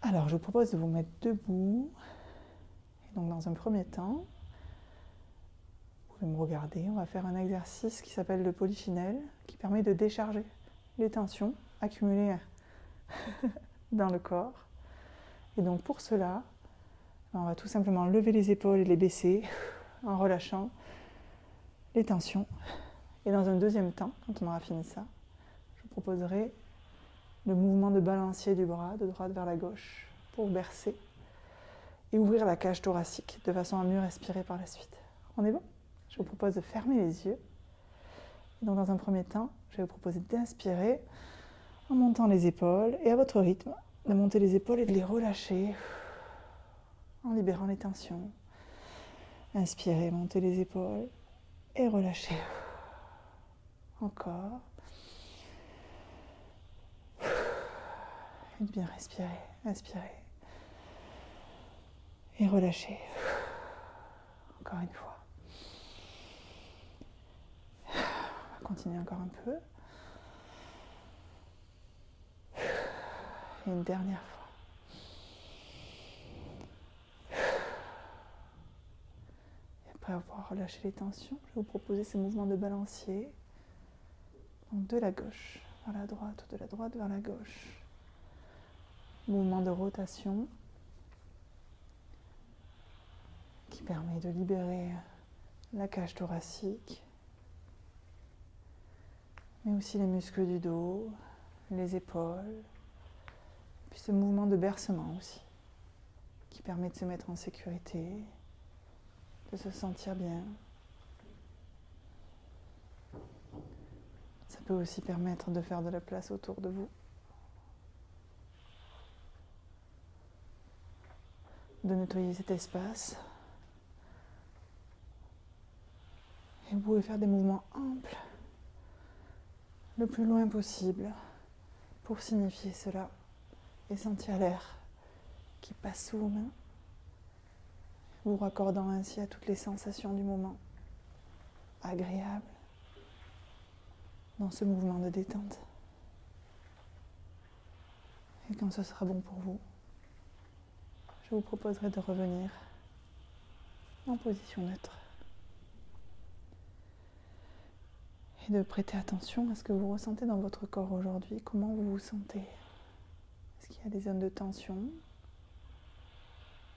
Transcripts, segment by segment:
Alors, je vous propose de vous mettre debout. Et donc, dans un premier temps, vous pouvez me regarder. On va faire un exercice qui s'appelle le polichinelle, qui permet de décharger les tensions accumulées dans le corps. Et donc, pour cela, on va tout simplement lever les épaules et les baisser en relâchant les tensions. Et dans un deuxième temps, quand on aura fini ça, je vous proposerai le mouvement de balancier du bras de droite vers la gauche pour bercer et ouvrir la cage thoracique de façon à mieux respirer par la suite. On est bon ? Je vous propose de fermer les yeux. Et donc dans un premier temps, je vais vous proposer d'inspirer en montant les épaules et à votre rythme, de monter les épaules et de les relâcher en libérant les tensions. Inspirez, montez les épaules et relâchez. Encore. Et de bien respirer, inspirez. Et relâchez. Encore une fois. On va continuer encore un peu. Et une dernière fois. Et après avoir relâché les tensions, je vais vous proposer ces mouvements de balancier. Donc de la gauche vers la droite, de la droite vers la gauche. Mouvement de rotation qui permet de libérer la cage thoracique, mais aussi les muscles du dos, les épaules, puis ce mouvement de bercement aussi, qui permet de se mettre en sécurité, de se sentir bien. Ça peut aussi permettre de faire de la place autour de vous, de nettoyer cet espace. Et vous pouvez faire des mouvements amples, le plus loin possible, pour signifier cela et sentir l'air qui passe sous vos mains, vous raccordant ainsi à toutes les sensations du moment agréables dans ce mouvement de détente. Et quand ce sera bon pour vous, je vous proposerai de revenir en position neutre et de prêter attention à ce que vous ressentez dans votre corps aujourd'hui, comment vous vous sentez. Est-ce qu'il y a des zones de tension ?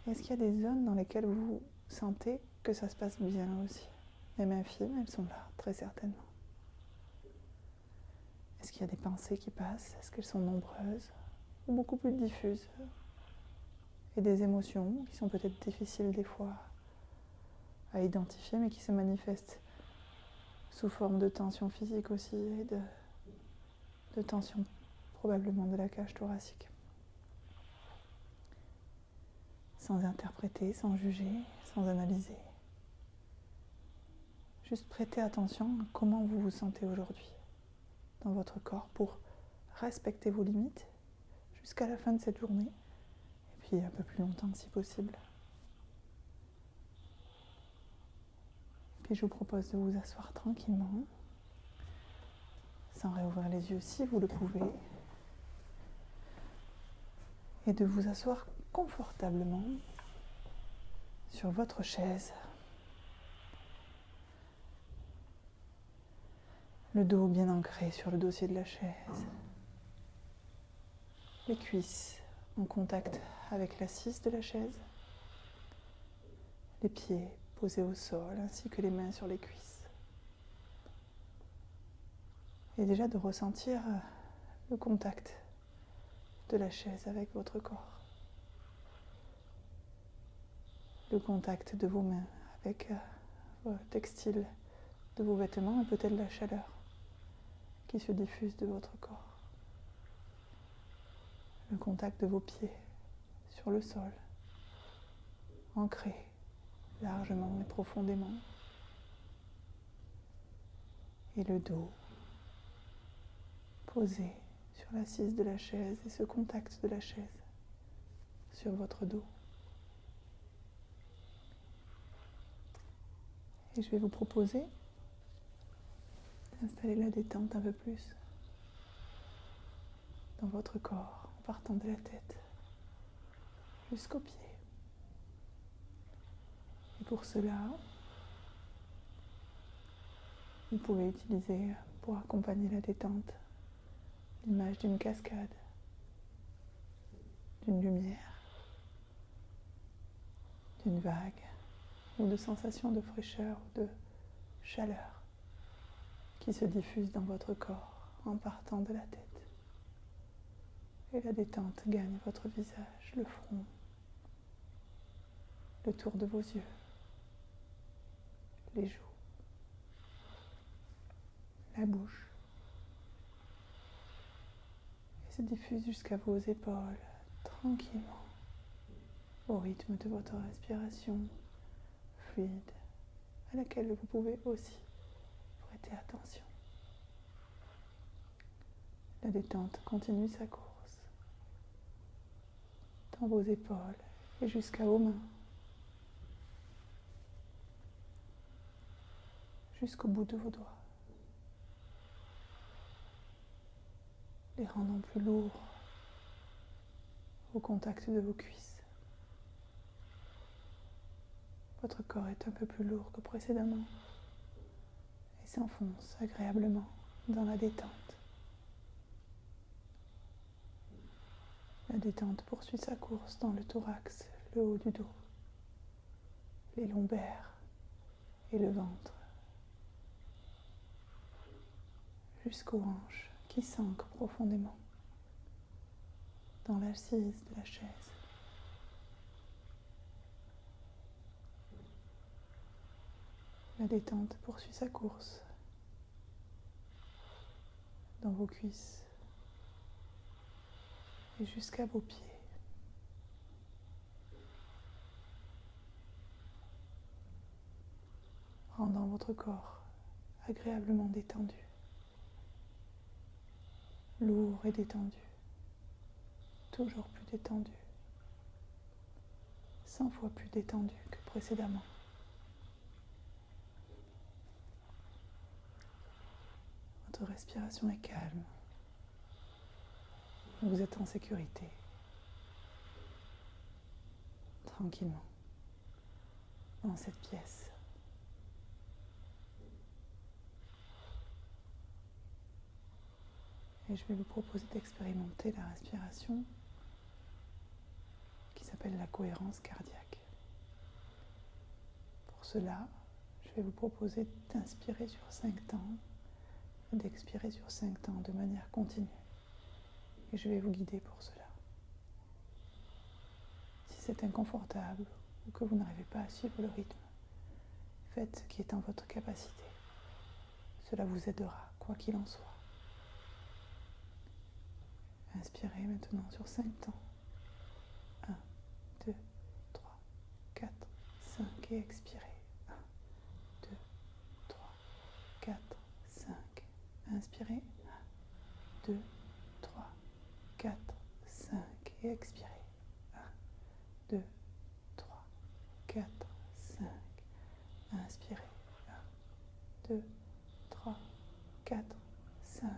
Est-ce qu'il y a des zones dans lesquelles vous sentez que ça se passe bien aussi ? Même infimes, elles sont là, très certainement. Est-ce qu'il y a des pensées qui passent ? Est-ce qu'elles sont nombreuses ou beaucoup plus diffuses ? Et des émotions qui sont peut-être difficiles des fois à identifier, mais qui se manifestent sous forme de tension physique aussi et de tension probablement de la cage thoracique. Sans interpréter, sans juger, sans analyser. Juste prêter attention à comment vous vous sentez aujourd'hui dans votre corps pour respecter vos limites jusqu'à la fin de cette journée et puis un peu plus longtemps si possible. Puis je vous propose de vous asseoir tranquillement, sans réouvrir les yeux si vous le pouvez, et de vous asseoir confortablement sur votre chaise. Le dos bien ancré sur le dossier de la chaise. Les cuisses en contact avec l'assise de la chaise. Les pieds posés au sol ainsi que les mains sur les cuisses. Et déjà de ressentir le contact de la chaise avec votre corps. Le contact de vos mains avec le textile de vos vêtements et peut-être la chaleur qui se diffuse de votre corps. Le contact de vos pieds sur le sol, ancré largement et profondément. Et le dos posé sur l'assise de la chaise et ce contact de la chaise sur votre dos. Et je vais vous proposer d'installer la détente un peu plus dans votre corps en partant de la tête jusqu'aux pieds. Et pour cela, vous pouvez utiliser pour accompagner la détente l'image d'une cascade, d'une lumière, d'une vague ou de sensations de fraîcheur ou de chaleur qui se diffuse dans votre corps en partant de la tête. Et la détente gagne votre visage, le front, le tour de vos yeux, les joues, la bouche, et se diffuse jusqu'à vos épaules, tranquillement, au rythme de votre respiration fluide, à laquelle vous pouvez aussi prêter attention. La détente continue sa course dans vos épaules et jusqu'à vos mains, jusqu'au bout de vos doigts, les rendant plus lourds au contact de vos cuisses. Votre corps est un peu plus lourd que précédemment et s'enfonce agréablement dans la détente. La détente poursuit sa course dans le thorax, le haut du dos, les lombaires et le ventre, jusqu'aux hanches qui s'ancrent profondément dans l'assise de la chaise. La détente poursuit sa course dans vos cuisses et jusqu'à vos pieds. Rendant votre corps agréablement détendu, lourd et détendu, toujours plus détendu, 100 fois plus détendu que précédemment. Votre respiration est calme. Vous êtes en sécurité, tranquillement, dans cette pièce. Et je vais vous proposer d'expérimenter la respiration qui s'appelle la cohérence cardiaque. Pour cela, je vais vous proposer d'inspirer sur 5 temps et d'expirer sur 5 temps de manière continue. Et je vais vous guider pour cela. Si c'est inconfortable ou que vous n'arrivez pas à suivre le rythme, faites ce qui est en votre capacité. Cela vous aidera, quoi qu'il en soit. Inspirez maintenant sur 5 temps. 1, 2, 3, 4, 5 et expirez. 1, 2, 3, 4, 5. Inspirez. 1, 2, 3, 4, 5 et expirez. 1, 2, 3, 4, 5. Inspirez. 1, 2, 3, 4, 5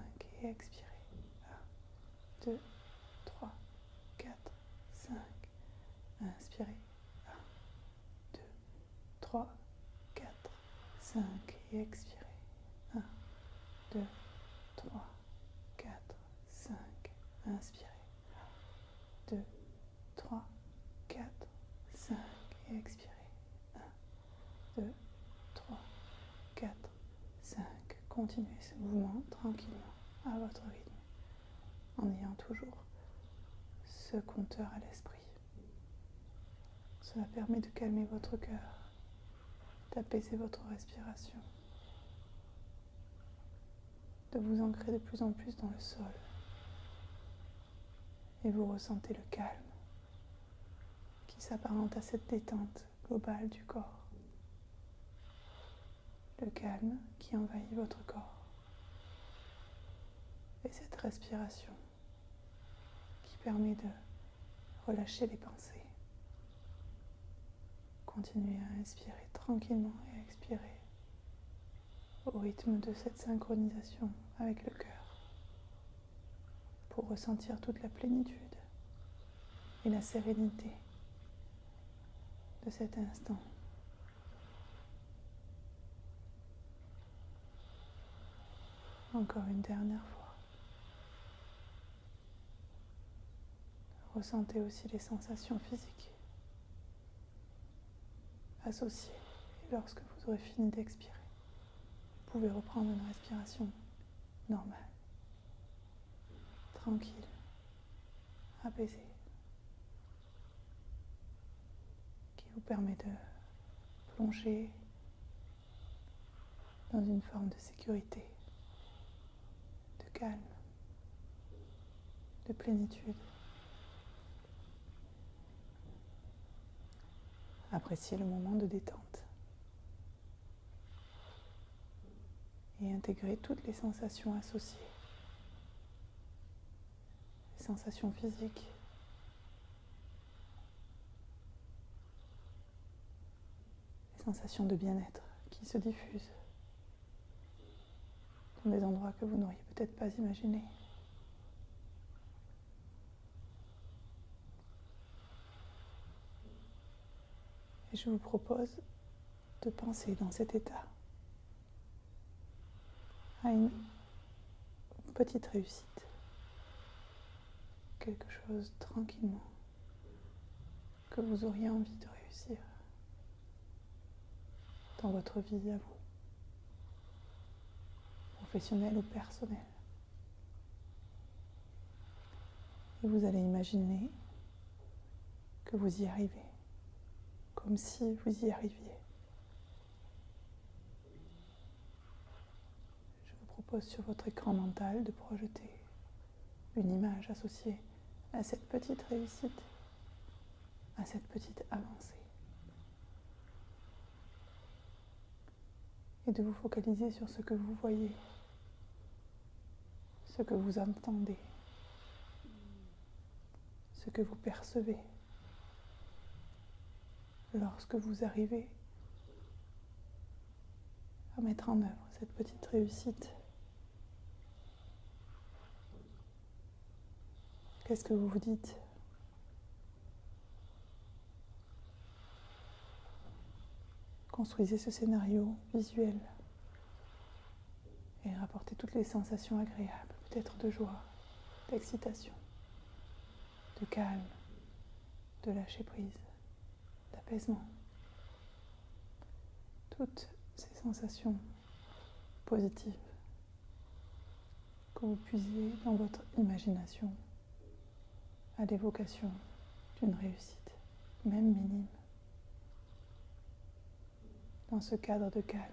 et expirez. 2, 3, 4, 5. Inspirez. 1, 2, 3, 4, 5 et expirez. 1, 2, 3, 4, 5. Inspirez. 1, 2, 3, 4, 5 et expirez. 1, 2, 3, 4, 5. Continuez ce mouvement tranquillement à votre rythme, en ayant toujours ce compteur à l'esprit. Cela permet de calmer votre cœur, d'apaiser votre respiration, de vous ancrer de plus en plus dans le sol. Et vous ressentez le calme qui s'apparente à cette détente globale du corps. Le calme qui envahit votre corps. Et cette respiration qui permet de relâcher les pensées. Continuez à inspirer tranquillement et à expirer au rythme de cette synchronisation avec le cœur pour ressentir toute la plénitude et la sérénité de cet instant. Encore une dernière fois. Ressentez aussi les sensations physiques associées. Et lorsque vous aurez fini d'expirer, vous pouvez reprendre une respiration normale, tranquille, apaisée, qui vous permet de plonger dans une forme de sécurité, de calme, de plénitude. Appréciez le moment de détente et intégrez toutes les sensations associées, les sensations physiques, les sensations de bien-être qui se diffusent dans des endroits que vous n'auriez peut-être pas imaginés. Et je vous propose de penser dans cet état à une petite réussite, quelque chose tranquillement que vous auriez envie de réussir dans votre vie à vous, professionnelle ou personnelle. Et vous allez imaginer que vous y arrivez, comme si vous y arriviez. Je vous propose sur votre écran mental de projeter une image associée à cette petite réussite, à cette petite avancée. Et de vous focaliser sur ce que vous voyez, ce que vous entendez, ce que vous percevez lorsque vous arrivez à mettre en œuvre cette petite réussite. Qu'est-ce que vous vous dites ? Construisez ce scénario visuel et rapportez toutes les sensations agréables, peut-être de joie, d'excitation, de calme, de lâcher prise, d'apaisement. Toutes ces sensations positives que vous puisez dans votre imagination à l'évocation d'une réussite, même minime, dans ce cadre de calme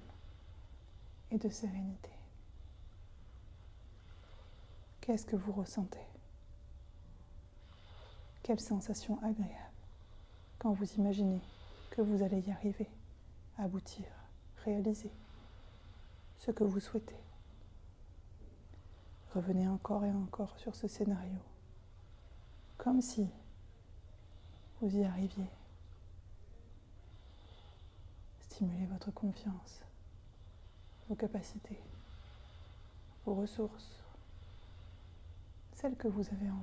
et de sérénité. Qu'est-ce que vous ressentez ? Quelle sensation agréable quand vous imaginez que vous allez y arriver, aboutir, réaliser ce que vous souhaitez. Revenez encore et encore sur ce scénario, comme si vous y arriviez. Stimulez votre confiance, vos capacités, vos ressources, celles que vous avez en vous,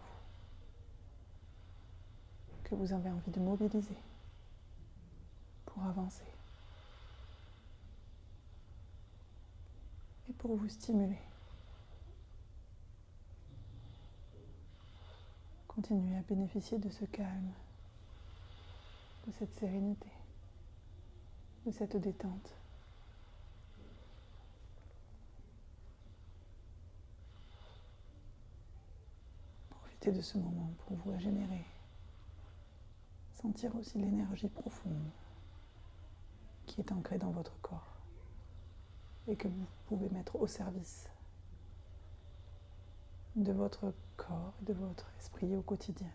que vous avez envie de mobiliser pour avancer et pour vous stimuler. Continuez à bénéficier de ce calme, de cette sérénité, de cette détente. Profitez de ce moment pour vous régénérer. Sentir aussi l'énergie profonde qui est ancrée dans votre corps et que vous pouvez mettre au service de votre corps et de votre esprit au quotidien.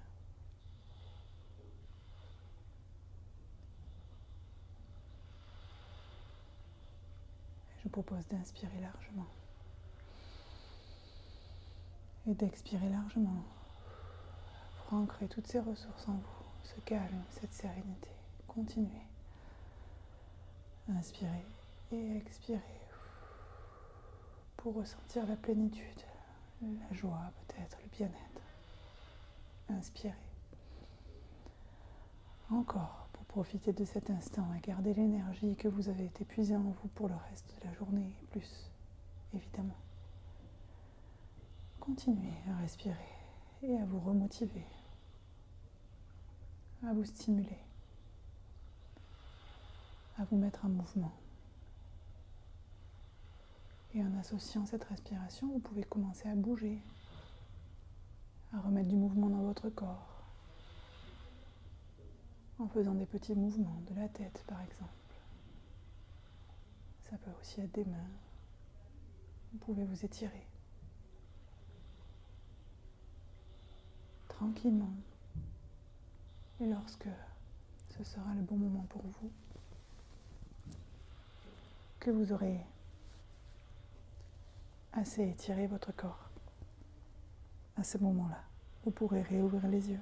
Je vous propose d'inspirer largement et d'expirer largement pour ancrer toutes ces ressources en vous, ce calme, cette sérénité. Continuez. Inspirez et expirez pour ressentir la plénitude, la joie peut-être, le bien-être. Inspirez. Encore pour Profitez de cet instant et gardez l'énergie que vous avez épuisée en vous pour le reste de la journée et plus, évidemment. Continuez à respirer et à vous remotiver, à vous stimuler, à vous mettre en mouvement. Et en associant cette respiration, vous pouvez commencer à bouger, à remettre du mouvement dans votre corps, en faisant des petits mouvements de la tête par exemple. Ça peut aussi être des mains. Vous pouvez vous étirer tranquillement. Et lorsque ce sera le bon moment pour vous, que vous aurez assez étiré votre corps, à ce moment-là, vous pourrez réouvrir les yeux.